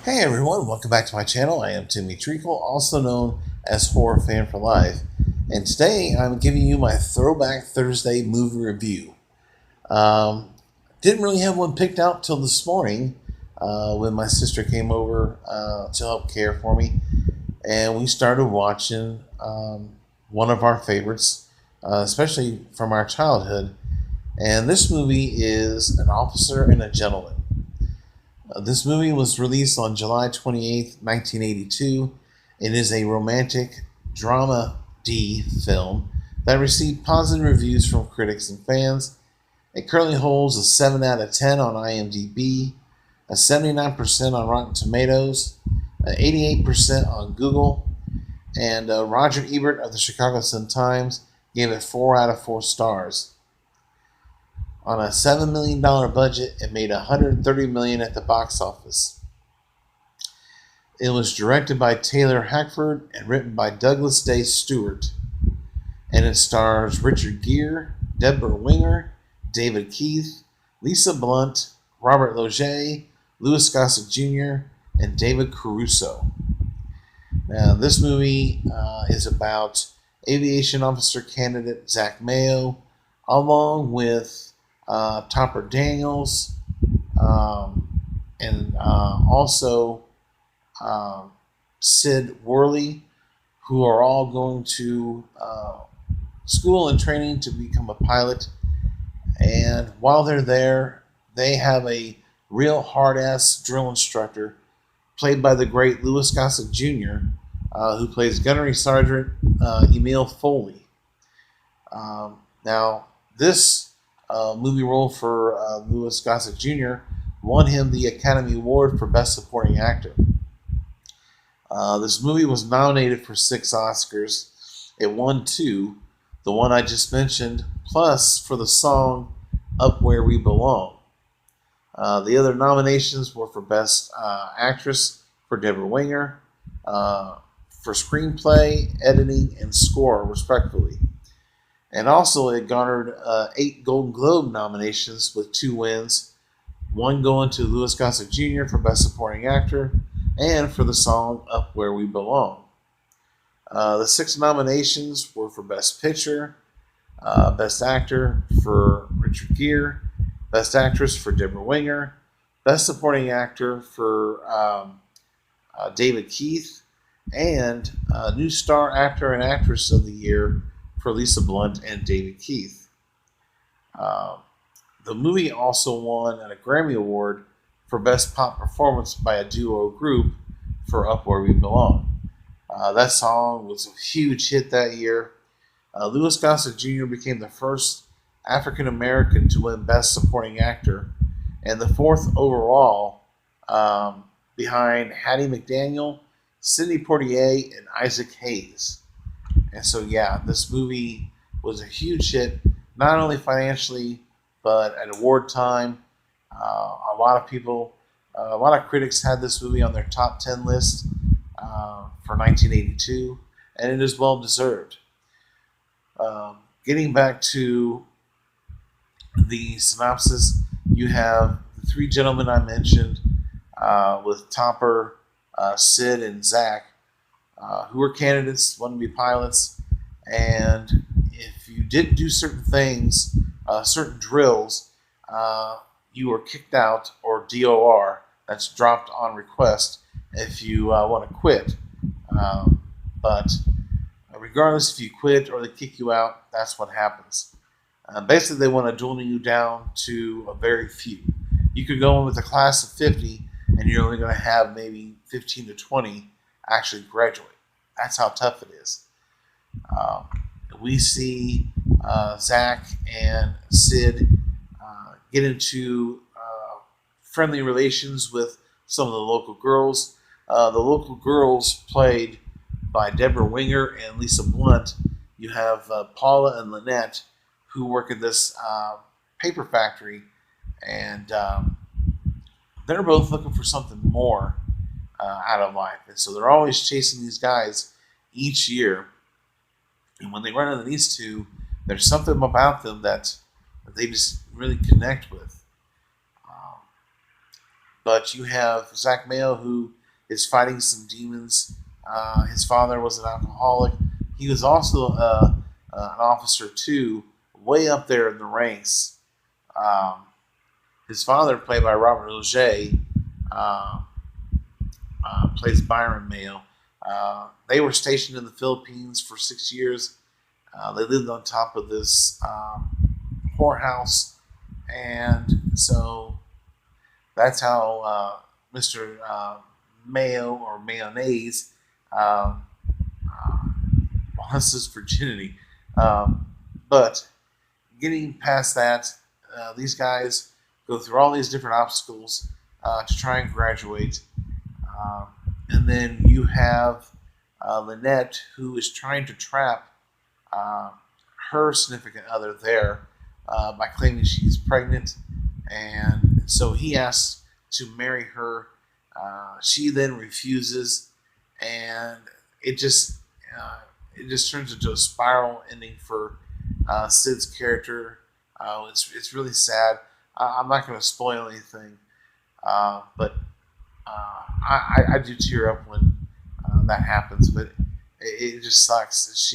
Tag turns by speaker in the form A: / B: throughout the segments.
A: Hey everyone, welcome back to my channel. I am Timmy Treacle, also known as Horror Fan for Life, and today I'm giving you my Throwback Thursday movie review. Um, didn't really have one picked out till this morning when my sister came over to help care for me, and we started watching one of our favorites, especially from our childhood. And this movie is An Officer and a Gentleman. This movie was released on July 28th, 1982. It is a romantic drama D film that received positive reviews from critics and fans. It currently holds a 7 out of 10 on IMDb, a 79% on Rotten Tomatoes, an 88% on Google, and Roger Ebert of the Chicago Sun-Times gave it 4 out of 4 stars. On a $7 million budget, it made $130 million at the box office. It was directed by Taylor Hackford and written by Douglas Day Stewart. And it stars Richard Gere, Debra Winger, David Keith, Lisa Blunt, Robert Loggia, Louis Gossett Jr., and David Caruso. Now, this movie is about aviation officer candidate Zach Mayo, along with Topper Daniels, and also Sid Worley, who are all going to school and training to become a pilot. And while they're there, they have a real hard-ass drill instructor, played by the great Louis Gossett Jr., who plays Gunnery Sergeant Emil Foley. Now, this movie role for Louis Gossett Jr. won him the Academy Award for Best Supporting Actor. This movie was nominated for 6 Oscars. It won 2, the one I just mentioned, plus for the song Up Where We Belong. The other nominations were for Best Actress for Debra Winger, for Screenplay, Editing, and Score, respectively. And also, it garnered 8 Golden Globe nominations with 2 wins, one going to Louis Gossett Jr. for Best Supporting Actor and for the song Up Where We Belong. The 6 nominations were for Best Picture, Best Actor for Richard Gere, Best Actress for Debra Winger, Best Supporting Actor for David Keith, and New Star Actor and Actress of the Year for Lisa Blunt and David Keith. The movie also won a Grammy Award for Best Pop Performance by a Duo or Group for Up Where We Belong. That song was a huge hit that year. Louis Gossett Jr. became the first African American to win Best Supporting Actor and the 4th overall, behind Hattie McDaniel, Sidney Poitier, and Isaac Hayes. And so, yeah, this movie was a huge hit, not only financially, but at award time. A lot of critics had this movie on their top 10 list for 1982, and it is well deserved. Getting back to the synopsis, you have the 3 gentlemen I mentioned, with Topper, Sid, and Zach, who were candidates, wanted to be pilots, and if you didn't do certain things, certain drills, you were kicked out, or DOR, that's dropped on request, if you want to quit. But regardless if you quit or they kick you out, that's what happens. Basically, they want to duel you down to a very few. You could go in with a class of 50, and you're only going to have maybe 15 to 20 actually graduate. That's how tough it is. We see Zach and Sid get into friendly relations with some of the local girls. The local girls, played by Debra Winger and Lisa Blunt. You have Paula and Lynette, who work at this paper factory, and they're both looking for something more out of life. And so they're always chasing these guys each year. And when they run into these two, there's something about them that they just really connect with. But you have Zach Mayo, who is fighting some demons. His father was an alcoholic. He was also an officer too, way up there in the ranks. Um, his father, played by Robert Loggia, uh, plays Byron Mayo. They were stationed in the Philippines for 6 years. They lived on top of this whorehouse, and so that's how Mr. Mayo or Mayonnaise um, uh, lost his virginity. Um, but getting past that, these guys go through all these different obstacles to try and graduate. Um, and then you have Lynette, who is trying to trap uh, her significant other there by claiming she's pregnant. And so he asks to marry her. She then refuses, and it just uh, it just turns into a spiral ending for Sid's character. It's really sad. I'm not going to spoil anything, but I do tear up when that happens. But it just sucks.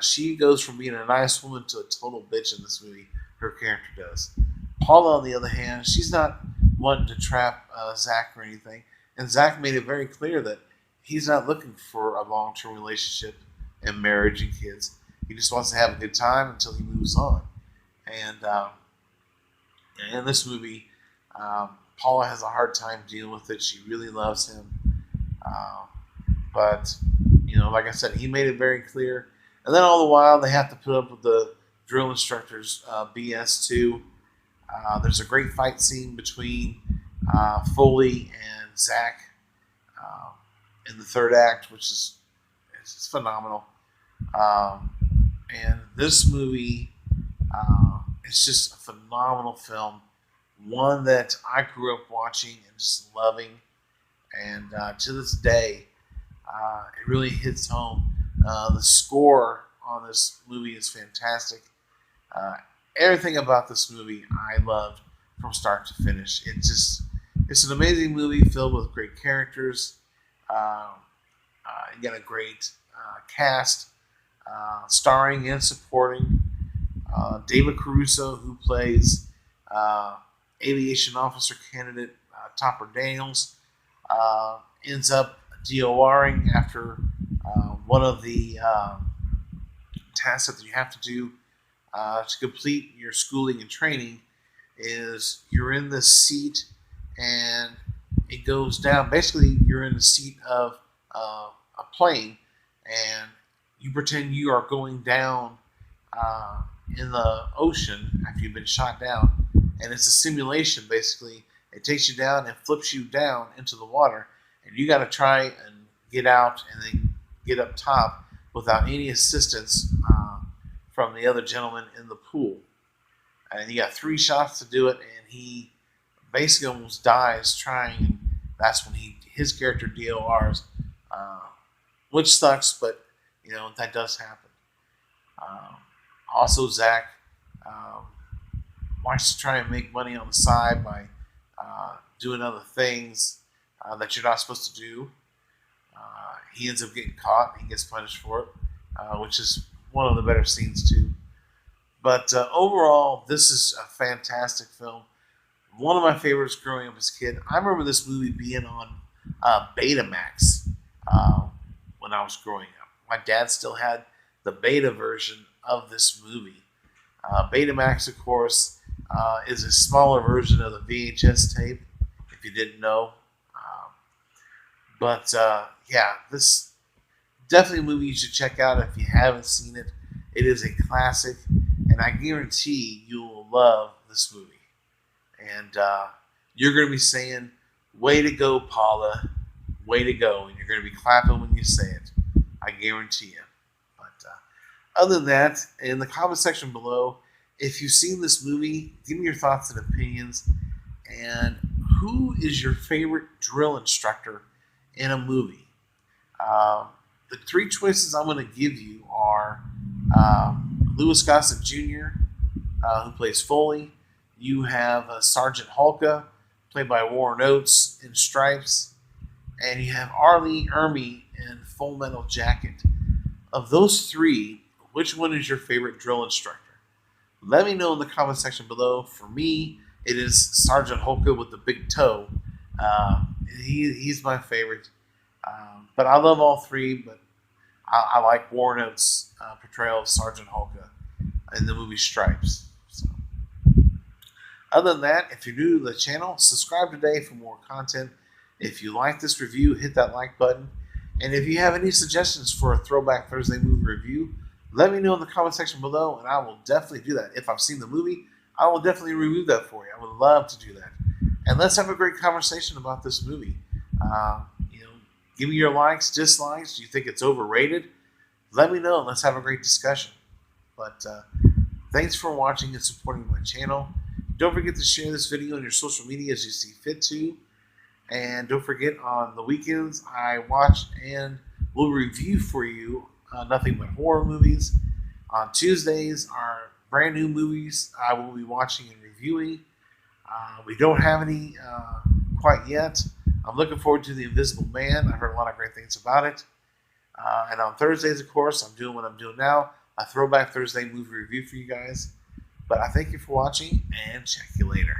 A: She goes from being a nice woman to a total bitch in this movie. Her character does. Paula, on the other hand, she's not wanting to trap Zach or anything, and Zach made it very clear that he's not looking for a long-term relationship and marriage and kids. He just wants to have a good time until he moves on. And in this movie, Paula has a hard time dealing with it. She really loves him, um, but like I said, he made it very clear. And then all the while, they have to put up with the drill instructor's BS too. There's a great fight scene between Foley and Zach uh, in the third act, which is it's just phenomenal. Um, and this movie, it's just a phenomenal film, one that I grew up watching and just loving, and to this day, it really hits home. The score on this movie is fantastic. Uh, Everything about this movie I loved from start to finish. It's an amazing movie filled with great characters. You got a great cast, starring and supporting. David Caruso, who plays aviation officer candidate Topper Daniels, ends up DORing after one of the tasks that you have to do to complete your schooling and training is you're in the seat and it goes down. Basically, you're in the seat of a plane and you pretend you are going down in the ocean after you've been shot down. And it's a simulation, basically. It takes you down and flips you down into the water. And you got to try and get out and then get up top without any assistance from the other gentleman in the pool. And you got 3 shots to do it, and he basically almost dies trying. And that's when his character DORs, which sucks, but that does happen. Also, Zach wants to try and make money on the side by doing other things that you're not supposed to do. He ends up getting caught. He gets punished for it, which is one of the better scenes too. But overall, this is a fantastic film. One of my favorites growing up as a kid. I remember this movie being on Betamax when I was growing up. My dad still had the beta version of this movie. Betamax, of course, is a smaller version of the VHS tape, if you didn't know. But yeah, this definitely a movie you should check out if you haven't seen it. It is a classic, and I guarantee you will love this movie. And you're going to be saying, "Way to go, Paula! Way to go!" And you're going to be clapping when you say it. I guarantee you. But other than that, in the comment section below, if you've seen this movie, give me your thoughts and opinions. And who is your favorite drill instructor in a movie? The 3 choices I'm going to give you are Louis Gossett Jr., who plays Foley. You have Sergeant Hulka, played by Warren Oates in Stripes, and you have Arlie Ermy in Full Metal Jacket. Of those three, which one is your favorite drill instructor? Let me know in the comment section below. For me, it is Sergeant Holka with the big toe. He's my favorite. But I love all three, but I like Warren Oates' portrayal of Sergeant Holka in the movie Stripes. So, other than that, if you're new to the channel, subscribe today for more content. If you like this review, hit that like button. And if you have any suggestions for a Throwback Thursday movie review, let me know in the comment section below, and I will definitely do that. If I've seen the movie, I will definitely review that for you. I would love to do that. And let's have a great conversation about this movie. Give me your likes, dislikes. Do you think it's overrated? Let me know, and let's have a great discussion. But thanks for watching and supporting my channel. Don't forget to share this video on your social media as you see fit to. And don't forget, on the weekends, I watch and will review for you nothing but horror movies. On Tuesdays are brand new movies I will be watching and reviewing. We don't have any quite yet. I'm looking forward to The Invisible Man. I've heard a lot of great things about it. And on Thursdays, of course, I'm doing what I'm doing now, a Throwback Thursday movie review for you guys. But I thank you for watching, and check you later.